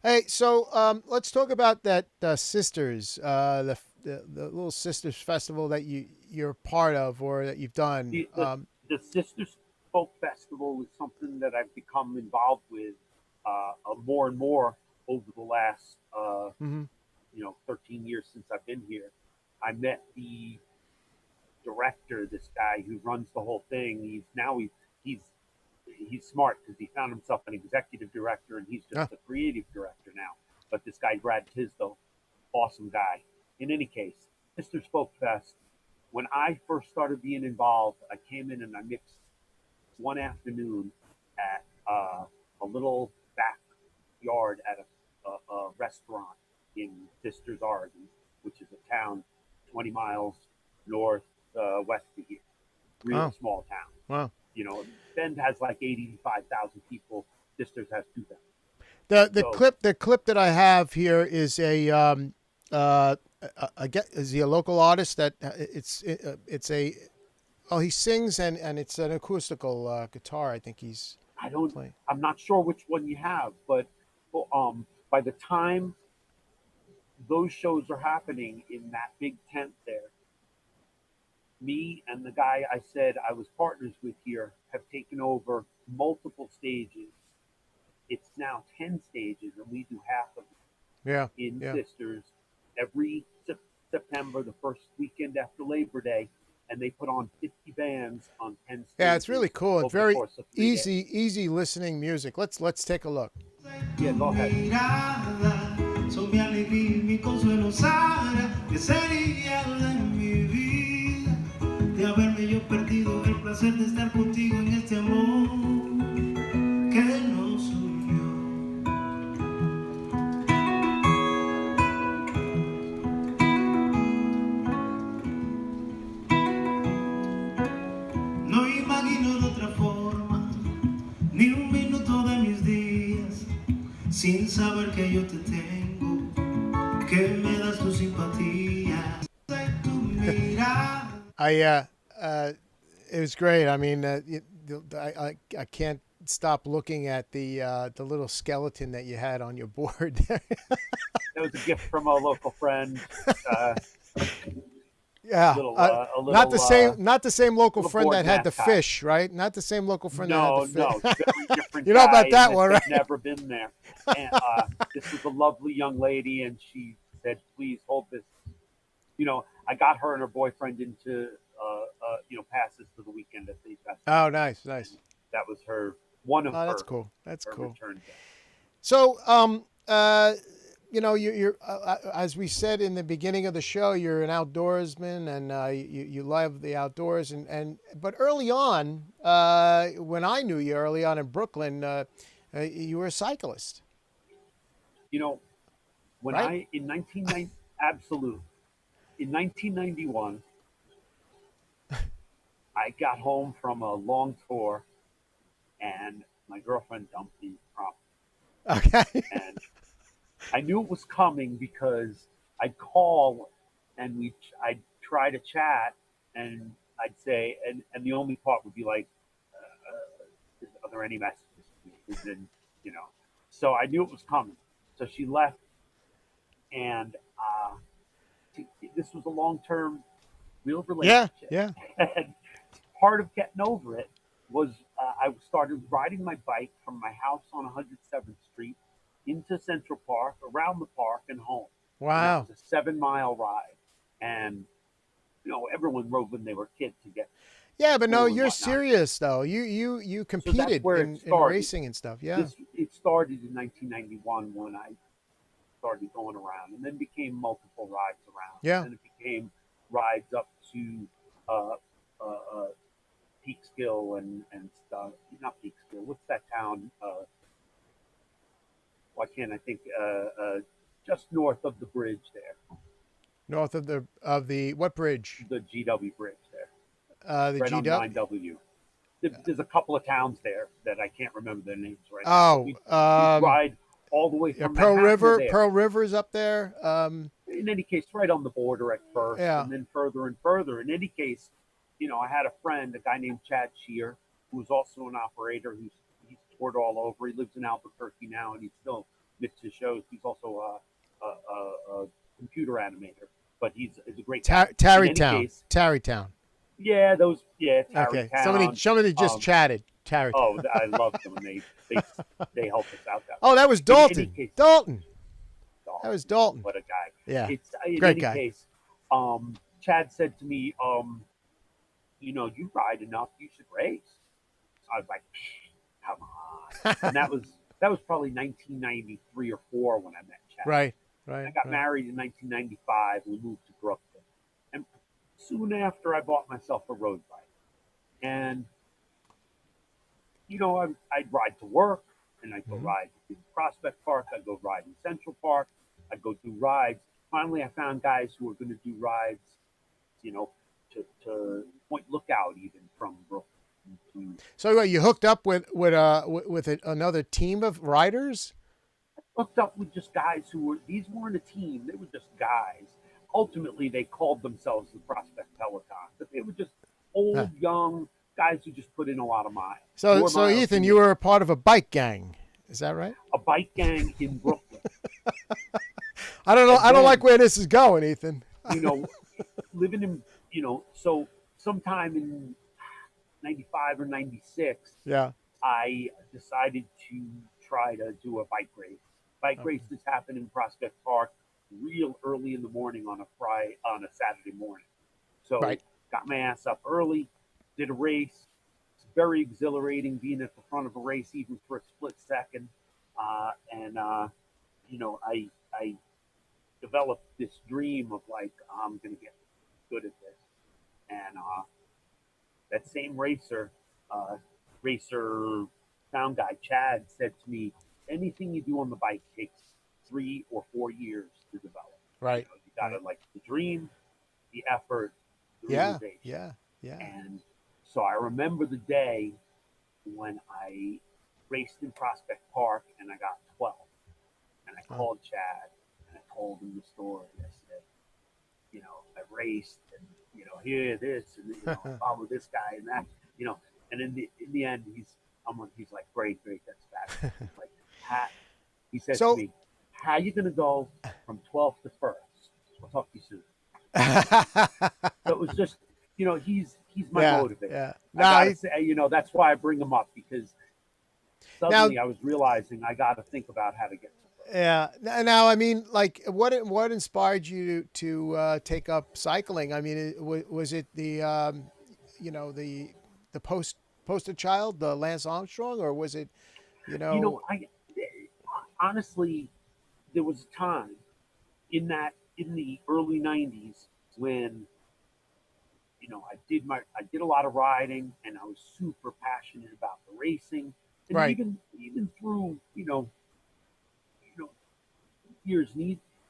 Hey, so let's talk about that Sisters, the little Sisters festival that you're part of or that you've done. The Sisters Folk Festival is something that I've become involved with more and more over the last Mm-hmm. 13 years since I've been here. I met the director, this guy who runs the whole thing. He's smart because he found himself an executive director and he's Ah, just a creative director now. But this guy Brad Tisdale, awesome guy. In any case, Sisters Folk Fest. When I first started being involved, I came in and I mixed one afternoon at a little backyard at a restaurant in Sisters, Oregon, which is a town 20 miles north west of here. Real oh, small town. wow. Bend has like 85,000 people. Sisters has 2,000. So The clip that I have here is I get is he a local artist that it's a he sings and it's an acoustical guitar. I think he's I don't. playing. I'm not sure which one you have, but by the time those shows are happening in that big tent there, me and the guy I said I was partners with here have taken over multiple stages. It's now 10 stages, and we do half of Yeah, it in yeah, Sisters every September, the first weekend after Labor Day, and they put on 50 bands on 10 yeah. It's really stages cool and over the very course of 3 days. easy listening music. Let's take a look. Yeah, go ahead. Son mi alegría y mi consuelo, sabrá que sería de mi vida de haberme yo perdido el placer de estar contigo en este amor que nos unió. No imagino de otra forma ni un minuto de mis días sin saber que yo te tengo, que me das tu simpatía, tu mirada. It was great. I mean, I can't stop looking at the little skeleton that you had on your board there. That was a gift from a local friend. Yeah, Not the same local little friend board that had the mascot. fish, right? Not the same local friend that had the No, fish. very different. You know about guy, that and one, had right? never been there. And this was a lovely young lady, and she said, "Please hold this." I got her and her boyfriend into passes for the weekend at the festival. Oh, nice. That was one of Oh, that's her cool. That's her cool. return gift. So, you're as we said in the beginning of the show, you're an outdoorsman and you love the outdoors. But early on, when I knew you early on in Brooklyn, you were a cyclist, When right? in 1990, absolute. In 1991, I got home from a long tour, and my girlfriend dumped me promptly. Okay. And I knew it was coming because I'd call and I'd try to chat, and I'd say, and the only part would be like, are there any messages? And then, you know, so I knew it was coming. So she left, and this was a long-term, real Yeah, relationship. yeah. And part of getting over it was I started riding my bike from my house on 107th Street into Central Park, around the park, and home. And that Wow. was a 7 mile ride. And everyone rode when they were kids to get Yeah, to but no, school and you're whatnot. serious though. You So that's competed where it in started. racing and stuff. Yeah. It started in 1991 when I started going around, and then became multiple rides around. Yeah. And then it became rides up to uh, uh, Peekskill and stuff. Not Peekskill. What's that town? Why can't I think? Just north of the bridge there, North of the what bridge? the GW bridge there, The right on GW. 9W. There's a couple of towns there that I can't remember their names right now. Oh, We'd ride all the way yeah, from Manhattan to there. Pearl River's up there. In any case, right on the border at first, Yeah. and then further and further. In any case, I had a friend, a guy named Chad Shear, who was also an operator. He's toured all over. He lives in Albuquerque now, and he still mixes shows. He's also a computer animator, but he's a great guy. Tarrytown. Tarrytown. Yeah, Tarrytown. Okay. Somebody just chatted. Tarrytown. Oh, I love them, and they help us out that way. Oh, that was Dalton. Case, Dalton. Dalton. That was Dalton. What a guy. Yeah. In Great any guy. case, Chad said to me, you ride enough, you should race. So I was like, come on. And that was probably 1993 or 4 when I met Chad. Right. I got married in 1995. We moved to Brooklyn. And soon after, I bought myself a road bike. And, I'd ride to work, and I'd go ride in Prospect Park. I'd go ride in Central Park. I'd go do rides. Finally, I found guys who were going to do rides, to Point Lookout, even from Brooklyn. So you hooked up with another team of riders? Hooked up with just guys these weren't a team. They were just guys. Ultimately, they called themselves the Prospect Peloton, but they were just old, young guys who just put in a lot of miles. So Ethan, you were a part of a bike gang. Is that right? A bike gang in Brooklyn. I don't know. I don't like where this is going, Ethan. Living in, so sometime in 95 or 96, yeah, I decided to try to do a bike race. Bike races happen in Prospect Park real early in the morning on a Saturday morning. So got my ass up early, did a race. It's very exhilarating being at the front of a race, even for a split second. I developed this dream of like, I'm going to get good at this. And that same racer sound guy, Chad, said to me, anything you do on the bike takes 3 or 4 years to develop. Right. You got to like the dream, the effort, the realization. Yeah. And so I remember the day when I raced in Prospect Park and I got 12. And I called Chad and I told him the story. I said, I raced and, here this and, I follow this guy and that, and in the end, he's like, great, that's fabulous. Like, he said to me, how are you going to go from 12th to 1st? I'll talk to you soon. So it was just, he's my motivator. Yeah. I gotta say, that's why I bring him up, because suddenly I was realizing I got to think about how to get. Yeah. Now, I mean, like, what inspired you to take up cycling? I mean, was it the poster child, the Lance Armstrong, or was it, I honestly, there was a time in the early '90s when, I did a lot of riding and I was super passionate about the racing, and even through, years,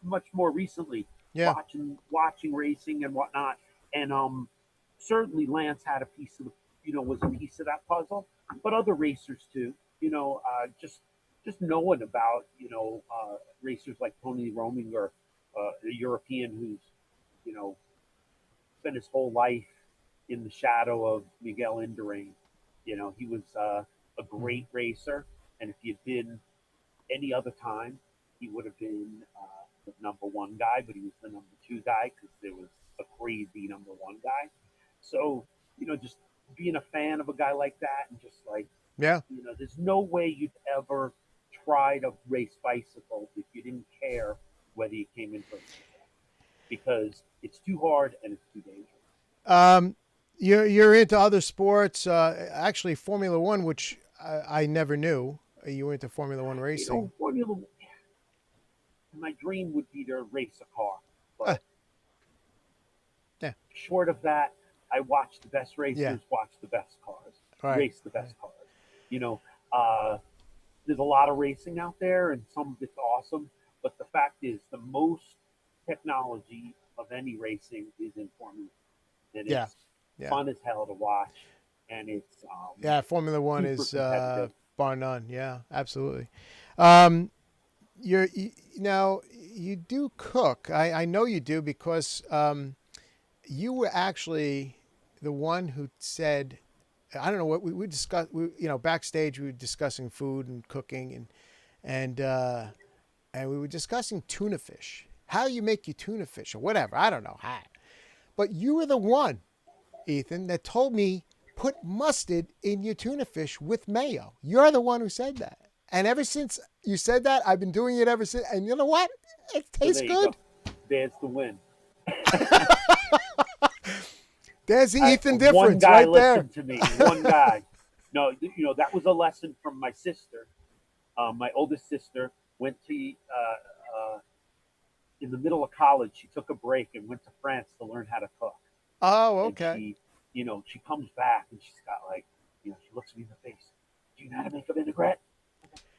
much more recently, watching racing and whatnot, and certainly Lance had a piece of was a piece of that puzzle, but other racers too. Just knowing about racers like Tony Rominger, a European who's spent his whole life in the shadow of Miguel Indurain. You know, he was a great racer, and if you'd been any other time, he would have been the number one guy, but he was the number two guy because there was a crazy number one guy. So, you know, just being a fan of a guy like that and just like, Yeah. you know, there's no way you'd ever try to race bicycles if you didn't care whether you came in first because it's too hard and it's too dangerous. You're into other sports, actually Formula One, which I never knew. You were into Formula One racing. You know, Formula. My dream would be to race a car, but yeah. Short of that, I watch the best racers, watch the best cars, race the best cars. You know, there's a lot of racing out there, and some of it's awesome. But the fact is, the most technology of any racing is in Formula One. And it's fun as hell to watch, and it's Formula One is bar none. Yeah, absolutely. Now you do cook. I know you do because you were actually the one who said, I don't know what we discussed. Backstage we were discussing food and cooking, and we were discussing tuna fish. How you make your tuna fish or whatever. I don't know how. But you were the one, Ethan, that told me put mustard in your tuna fish with mayo. You're the one who said that. And ever since you said that, I've been doing it ever since. And you know what? It tastes good. Go. There's the win. There's the Ethan difference one guy right there. Listened to me. One guy. No, you know, that was a lesson from my sister. My oldest sister went to, in the middle of college, she took a break and went to France to learn how to cook. Oh, okay. And she comes back and she's got she looks me in the face. Do you know how to make a vinaigrette?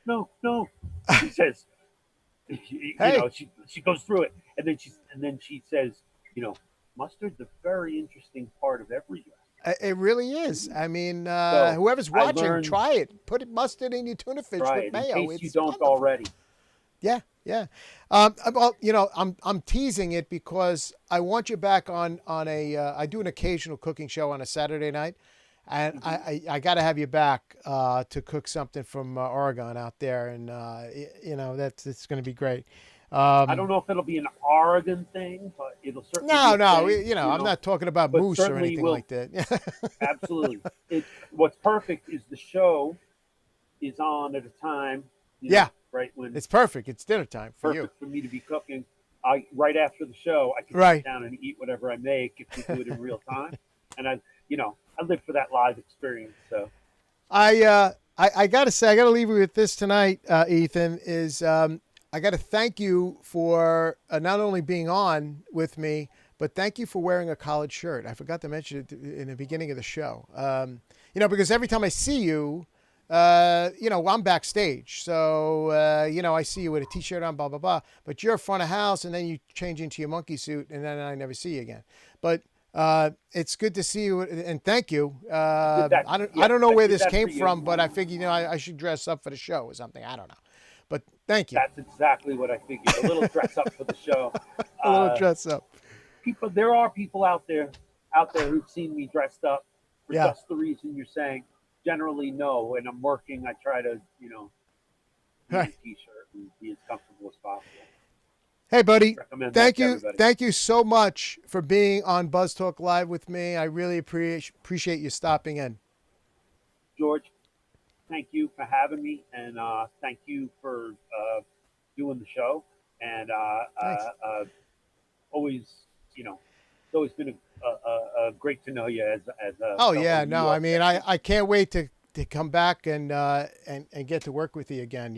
No. She says, she goes through it, and then she says, mustard's a very interesting part of every dress. It really is. I mean, whoever's watching, try it. Put mustard in your tuna fish with mayo. In case you don't already. Yeah. Well, I'm teasing it because I want you back on a. I do an occasional cooking show on a Saturday night, and I got to have you back to cook something from Oregon out there, and it's going to be great. I don't know if it'll be an Oregon thing, but it'll certainly. I'm not talking about moose or anything like that. Absolutely. What's perfect is the show is on at a time. Right when it's perfect. It's dinner time for you. Perfect for me to be cooking. Right after the show, I can sit down and eat whatever I make if we do it in real time. And I live for that live experience. So I gotta say, I gotta leave you with this tonight, Ethan. I got to thank you for not only being on with me, but thank you for wearing a collared shirt. I forgot to mention it in the beginning of the show. Because every time I see you, I'm backstage. So, I see you with a T-shirt on, blah, blah, blah. But you're front of house, and then you change into your monkey suit, and then I never see you again. But it's good to see you, and thank you. I don't know where this came from, but I figured, I should dress up for the show or something. I don't know. But thank you. That's exactly what I figured. A little dress up for the show. A little dress up. There are people out there who've seen me dressed up for just the reason you're saying. Generally, no. When I'm working, I try to, use a T-shirt and be as comfortable as possible. Hey, buddy. Thank you. Thank you so much for being on Buzz Talk Live with me. I really appreciate you stopping in. George, thank you for having me, and thank you for doing the show. And it's always been a great to know you as a. Oh yeah, no, I mean, I can't wait to come back and get to work with you again.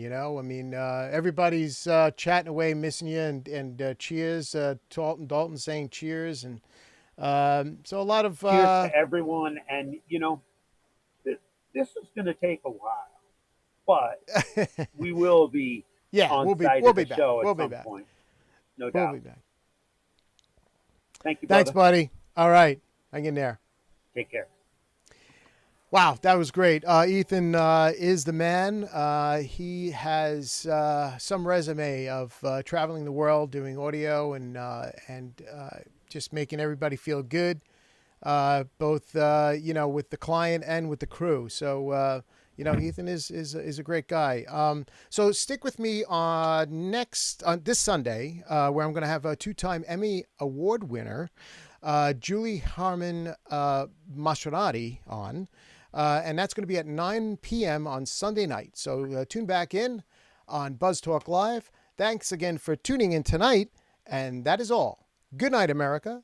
Everybody's chatting away, missing you, and cheers, Dalton saying cheers, and so a lot of cheers to everyone, and this is going to take a while, but we will be on site at the show at some point. No doubt. We'll be back. Thank you, brother. Thanks, buddy. All right. Hang in there. Take care. Wow, that was great. Ethan is the man. He has some resume of traveling the world, doing audio, and just making everybody feel good. both with the client and with the crew. So Ethan is a great guy. So stick with me on this Sunday, where I'm going to have a 2-time Emmy Award winner, Julie Harmon Maserati on. And that's going to be at 9 p.m. on Sunday night. So tune back in on Buzz Talk Live. Thanks again for tuning in tonight. And that is all. Good night, America.